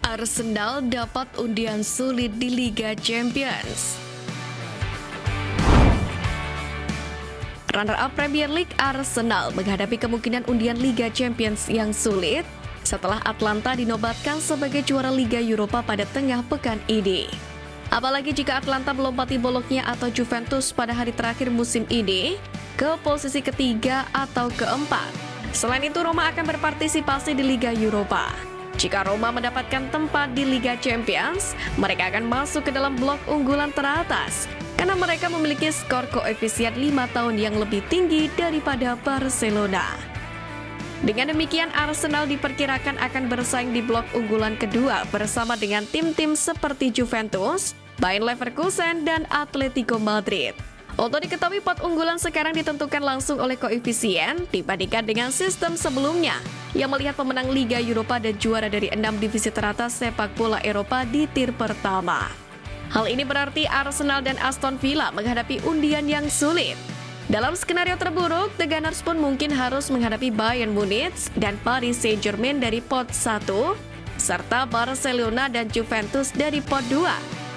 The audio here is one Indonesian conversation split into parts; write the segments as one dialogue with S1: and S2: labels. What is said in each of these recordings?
S1: Arsenal dapat undian sulit di Liga Champions. Runner-up Premier League Arsenal menghadapi kemungkinan undian Liga Champions yang sulit setelah Atlanta dinobatkan sebagai juara Liga Eropa pada tengah pekan ini. Apalagi jika Atlanta melompati boloknya atau Juventus pada hari terakhir musim ini ke posisi ketiga atau keempat. Selain itu, Roma akan berpartisipasi di Liga Eropa. Jika Roma mendapatkan tempat di Liga Champions, mereka akan masuk ke dalam blok unggulan teratas karena mereka memiliki skor koefisien 5 tahun yang lebih tinggi daripada Barcelona. Dengan demikian, Arsenal diperkirakan akan bersaing di blok unggulan kedua bersama dengan tim-tim seperti Juventus, Bayer Leverkusen, dan Atletico Madrid. Untuk diketahui, pot unggulan sekarang ditentukan langsung oleh koefisien dibandingkan dengan sistem sebelumnya yang melihat pemenang Liga Eropa dan juara dari 6 divisi teratas sepak bola Eropa di tier pertama. Hal ini berarti Arsenal dan Aston Villa menghadapi undian yang sulit. Dalam skenario terburuk, The Gunners pun mungkin harus menghadapi Bayern Munich dan Paris Saint-Germain dari pot 1, serta Barcelona dan Juventus dari pot 2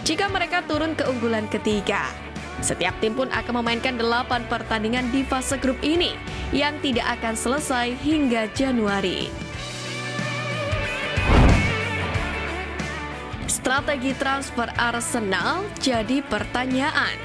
S1: jika mereka turun ke unggulan ketiga. Setiap tim pun akan memainkan 8 pertandingan di fase grup ini yang tidak akan selesai hingga Januari. Strategi transfer Arsenal jadi pertanyaan.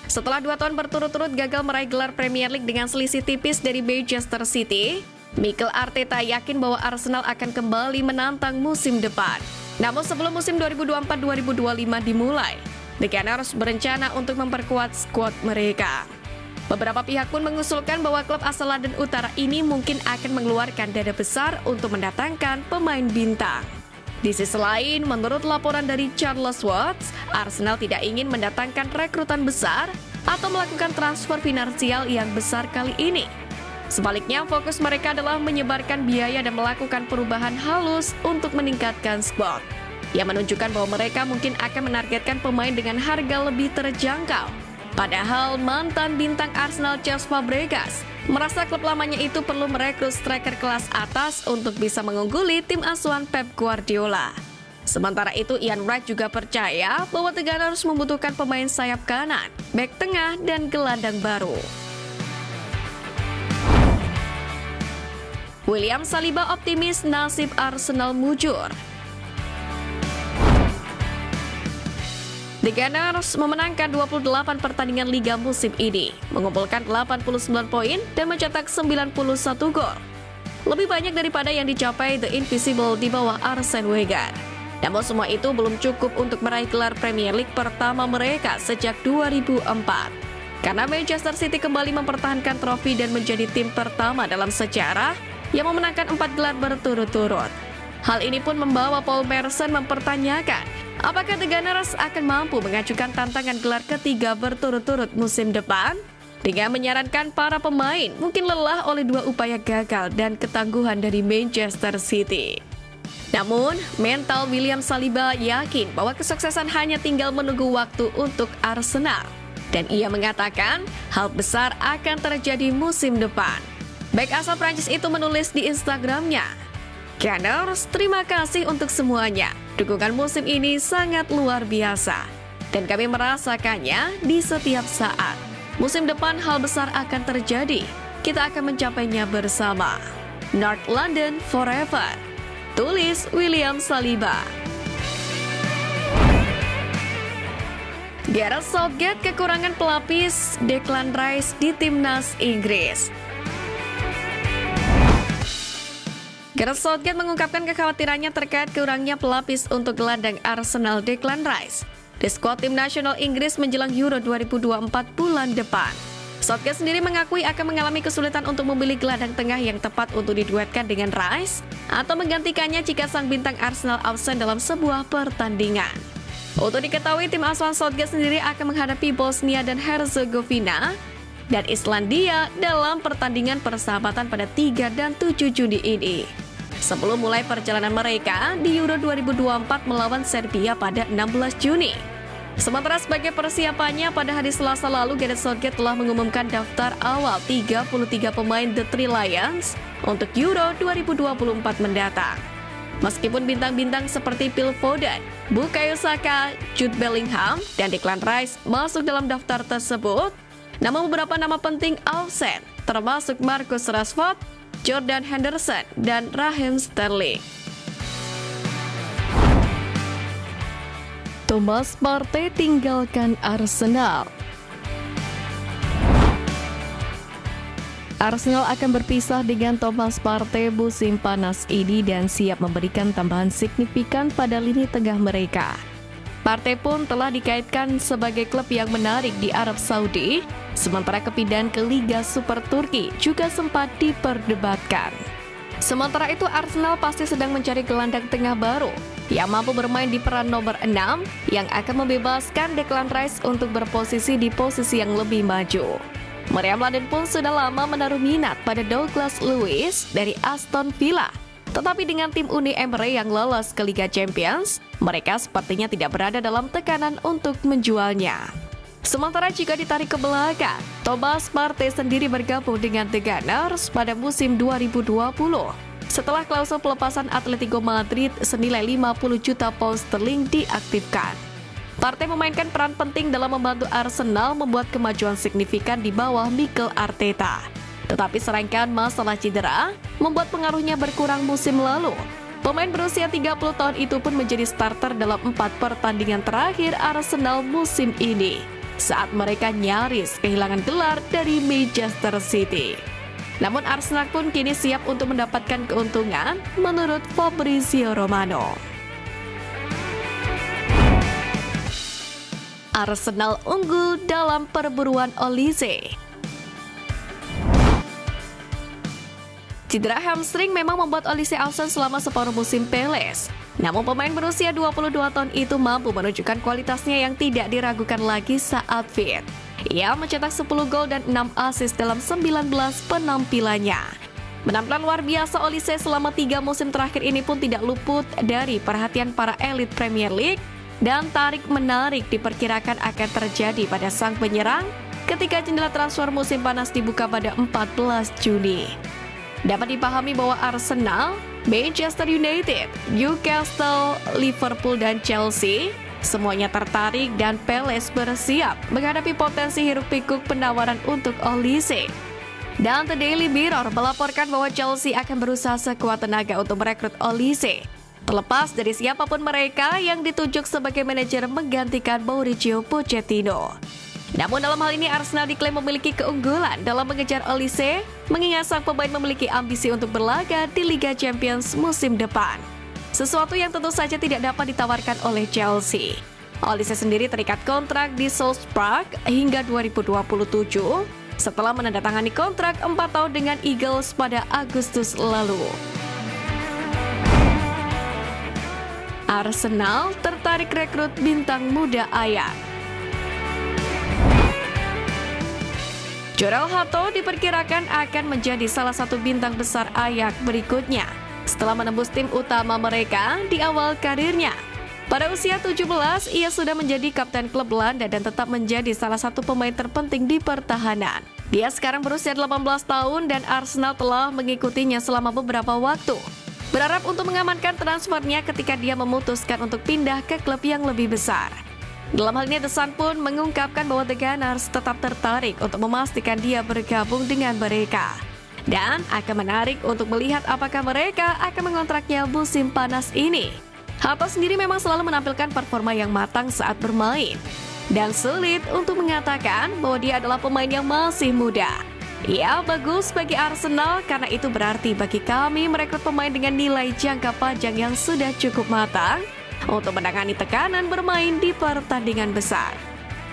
S1: Setelah 2 tahun berturut-turut gagal meraih gelar Premier League dengan selisih tipis dari Manchester City, Mikel Arteta yakin bahwa Arsenal akan kembali menantang musim depan. Namun sebelum musim 2024-2025 dimulai, The Gunners berencana untuk memperkuat skuad mereka. Beberapa pihak pun mengusulkan bahwa klub asal London Utara ini mungkin akan mengeluarkan dana besar untuk mendatangkan pemain bintang. Di sisi lain, menurut laporan dari Charles Watts, Arsenal tidak ingin mendatangkan rekrutan besar atau melakukan transfer finansial yang besar kali ini. Sebaliknya, fokus mereka adalah menyebarkan biaya dan melakukan perubahan halus untuk meningkatkan skuad, yang menunjukkan bahwa mereka mungkin akan menargetkan pemain dengan harga lebih terjangkau. Padahal mantan bintang Arsenal Cesc Fabregas merasa klub lamanya itu perlu merekrut striker kelas atas untuk bisa mengungguli tim asuhan Pep Guardiola. Sementara itu, Ian Wright juga percaya bahwa The Gunners membutuhkan pemain sayap kanan, bek tengah, dan gelandang baru. William Saliba optimis nasib Arsenal mujur. The Gunners memenangkan 28 pertandingan Liga musim ini, mengumpulkan 89 poin dan mencetak 91 gol. Lebih banyak daripada yang dicapai The Invisible di bawah Arsene Wenger. Namun semua itu belum cukup untuk meraih gelar Premier League pertama mereka sejak 2004. Karena Manchester City kembali mempertahankan trofi dan menjadi tim pertama dalam sejarah yang memenangkan 4 gelar berturut-turut. Hal ini pun membawa Paul Merson mempertanyakan apakah The Gunners akan mampu mengajukan tantangan gelar ketiga berturut-turut musim depan? Dengan menyarankan para pemain mungkin lelah oleh 2 upaya gagal dan ketangguhan dari Manchester City. Namun, mental William Saliba yakin bahwa kesuksesan hanya tinggal menunggu waktu untuk Arsenal. Dan ia mengatakan hal besar akan terjadi musim depan. Bek asal Prancis itu menulis di Instagramnya, "Gunners, terima kasih untuk semuanya. Dukungan musim ini sangat luar biasa. Dan kami merasakannya di setiap saat. Musim depan hal besar akan terjadi. Kita akan mencapainya bersama. North London forever." Tulis William Saliba. Gareth Southgate kekurangan pelapis Declan Rice di timnas Inggris. Gareth Southgate mengungkapkan kekhawatirannya terkait kurangnya pelapis untuk gelandang Arsenal Declan Rice di skuad tim nasional Inggris menjelang Euro 2024 bulan depan. Southgate sendiri mengakui akan mengalami kesulitan untuk memilih gelandang tengah yang tepat untuk diduetkan dengan Rice atau menggantikannya jika sang bintang Arsenal absen dalam sebuah pertandingan. Untuk diketahui, tim asuhan Southgate sendiri akan menghadapi Bosnia dan Herzegovina dan Islandia dalam pertandingan persahabatan pada 3 dan 7 Juni ini, sebelum mulai perjalanan mereka di Euro 2024 melawan Serbia pada 16 Juni. Sementara sebagai persiapannya, pada hari Selasa lalu Gareth Southgate telah mengumumkan daftar awal 33 pemain The Three Lions untuk Euro 2024 mendatang. Meskipun bintang-bintang seperti Phil Foden, Bukayo Saka, Jude Bellingham, dan Declan Rice masuk dalam daftar tersebut, namun beberapa nama penting absen, termasuk Marcus Rashford, Jordan Henderson, dan Raheem Sterling. Thomas Partey tinggalkan Arsenal. Arsenal akan berpisah dengan Thomas Partey musim panas ini dan siap memberikan tambahan signifikan pada lini tengah mereka. Partey pun telah dikaitkan sebagai klub yang menarik di Arab Saudi, sementara kepindahan ke Liga Super Turki juga sempat diperdebatkan. Sementara itu, Arsenal pasti sedang mencari gelandang tengah baru yang mampu bermain di peran nomor 6 yang akan membebaskan Declan Rice untuk berposisi di posisi yang lebih maju. Meriam London pun sudah lama menaruh minat pada Douglas Luiz dari Aston Villa. Tetapi dengan tim Uni Emery yang lolos ke Liga Champions, mereka sepertinya tidak berada dalam tekanan untuk menjualnya. Sementara jika ditarik ke belakang, Thomas Partey sendiri bergabung dengan The Gunners pada musim 2020 setelah klausul pelepasan Atletico Madrid senilai 50 juta pound sterling diaktifkan. Partey memainkan peran penting dalam membantu Arsenal membuat kemajuan signifikan di bawah Mikel Arteta. Tetapi serangkaian masalah cedera membuat pengaruhnya berkurang musim lalu. Pemain berusia 30 tahun itu pun menjadi starter dalam 4 pertandingan terakhir Arsenal musim ini, saat mereka nyaris kehilangan gelar dari Manchester City. Namun Arsenal pun kini siap untuk mendapatkan keuntungan menurut Fabrizio Romano. Arsenal unggul dalam perburuan Olise. Cedera hamstring memang membuat Olise absen selama separuh musim Palace. Namun pemain berusia 22 tahun itu mampu menunjukkan kualitasnya yang tidak diragukan lagi saat fit. Ia mencetak 10 gol dan 6 assist dalam 19 penampilannya. Penampilan luar biasa Olise selama 3 musim terakhir ini pun tidak luput dari perhatian para elit Premier League, dan tarik-menarik diperkirakan akan terjadi pada sang penyerang ketika jendela transfer musim panas dibuka pada 14 Juni. Dapat dipahami bahwa Arsenal, Manchester United, Newcastle, Liverpool, dan Chelsea semuanya tertarik dan Palace bersiap menghadapi potensi hiruk-pikuk penawaran untuk Olise. Dan The Daily Mirror melaporkan bahwa Chelsea akan berusaha sekuat tenaga untuk merekrut Olise, terlepas dari siapapun mereka yang ditunjuk sebagai manajer menggantikan Mauricio Pochettino. Namun dalam hal ini Arsenal diklaim memiliki keunggulan dalam mengejar Olise, mengingat sang pemain memiliki ambisi untuk berlaga di Liga Champions musim depan. Sesuatu yang tentu saja tidak dapat ditawarkan oleh Chelsea. Olise sendiri terikat kontrak di Salzburg hingga 2027 setelah menandatangani kontrak 4 tahun dengan Eagles pada Agustus lalu. Arsenal tertarik rekrut bintang muda Ajax. Jorel Hato diperkirakan akan menjadi salah satu bintang besar Ajax berikutnya setelah menembus tim utama mereka di awal karirnya. Pada usia 17, ia sudah menjadi kapten klub Belanda dan tetap menjadi salah satu pemain terpenting di pertahanan. Dia sekarang berusia 18 tahun dan Arsenal telah mengikutinya selama beberapa waktu, berharap untuk mengamankan transfernya ketika dia memutuskan untuk pindah ke klub yang lebih besar. Dalam hal ini, The Sun pun mengungkapkan bahwa The Gunners tetap tertarik untuk memastikan dia bergabung dengan mereka. Dan akan menarik untuk melihat apakah mereka akan mengontraknya musim panas ini. Hato sendiri memang selalu menampilkan performa yang matang saat bermain. Dan sulit untuk mengatakan bahwa dia adalah pemain yang masih muda. Ia bagus bagi Arsenal karena itu berarti bagi kami merekrut pemain dengan nilai jangka panjang yang sudah cukup matang untuk menangani tekanan bermain di pertandingan besar.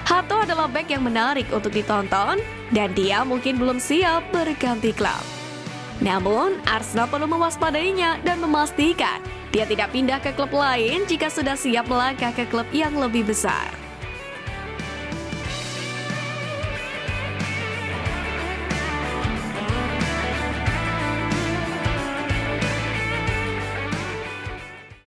S1: Hato adalah bek yang menarik untuk ditonton dan dia mungkin belum siap berganti klub. Namun, Arsenal perlu mewaspadainya dan memastikan dia tidak pindah ke klub lain jika sudah siap melangkah ke klub yang lebih besar.